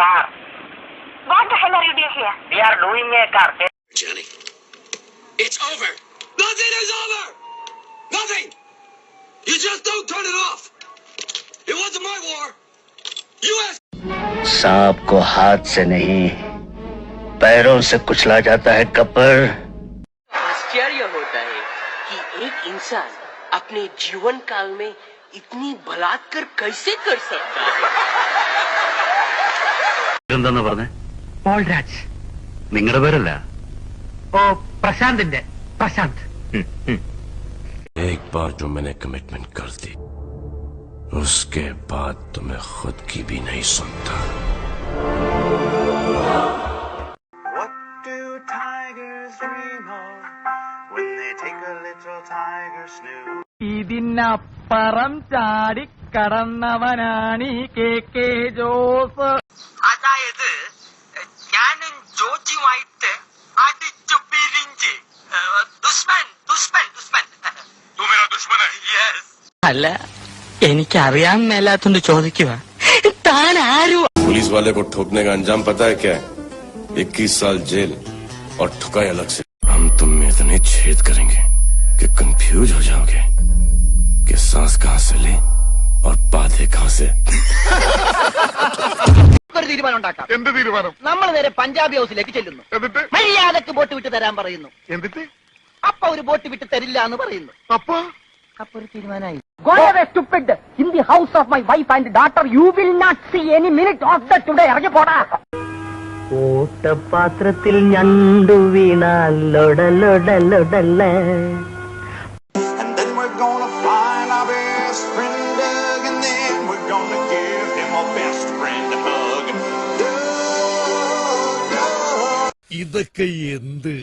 car. What the hell are you doing here? We are doing a car. Jenny, it's over. Nothing is over. Nothing. You just don't turn it off. It wasn't my war. U.S. सांप को हाथ से नहीं पैरों से कुचला जाता है कपर। आश्चर्य होता है कि एक इंसान अपने जीवन काल में इतनी बलात्कार कैसे कर सकता है। എന്താന്നാ പറഞ്ഞേ? പോൾരാജ്. നിങ്ങളുടെ പേരല്ല? ഓ, പ്രശാന്തിന്റെ പ്രശാന്ത്. एक बार जो मैंने कमिटमेंट कर दी उसके बाद तो मैं खुद की भी नहीं सुनता। What do tigers dream of when they take a little tiger snooze? ഇതിനപ്പുറം ചാടി കടന്നവനാണ് KK ജോസ്. അതായത് ഞാനും ജോജിയുമായിട്ട് അടിച്ചു പിരിഞ്ച് ദുഷ്മൻ ദുഷ്മൻ ദുഷ്മൻ അല്ല എനിക്കറിയാൻ മേലാത്തോണ്ട് ചോദിക്കുക താൻ ആരും। पुलिस वाले को ठोकने का अंजाम पता है क्या है? 21 साल जेल और ठुकाई अलग से। हम तुम में इतने छेद करेंगे कि कंफ्यूज हो जाओगे कि सांस कहां से ले और बातें कहां से। ഒരു തീരുമാനം ഉണ്ടാക്കാം. എന്ത് തീരുമാനം? നമ്മൾ നേരെ പഞ്ചാബി ഹൗസിലേക്ക് ചെല്ലുന്നു. എന്നിട്ട് മര്യാദക്ക് ബോട്ട് വിട്ട് തരാൻ പറയുന്നു. എന്നിട്ട് അപ്പൊ ഒരു ബോട്ട് വിട്ട് തരില്ല എന്ന് പറയുന്നു. അപ്പൊ ഒരു തീരുമാനമായി. Go away, stupid! In the house of my wife and daughter, you will not see any minute of the today. ഇറങ്ങി പോടാ. ഓട്ടപാത്രത്തിൽ ഞണ്ടു വീണാൽ ലൊടലൊടലൊടല്ലേ. And then we're gonna find our best friend Doug, and then we're gonna give him our best friend hug. Doug, Doug. ഇതൊക്കെ എന്ത്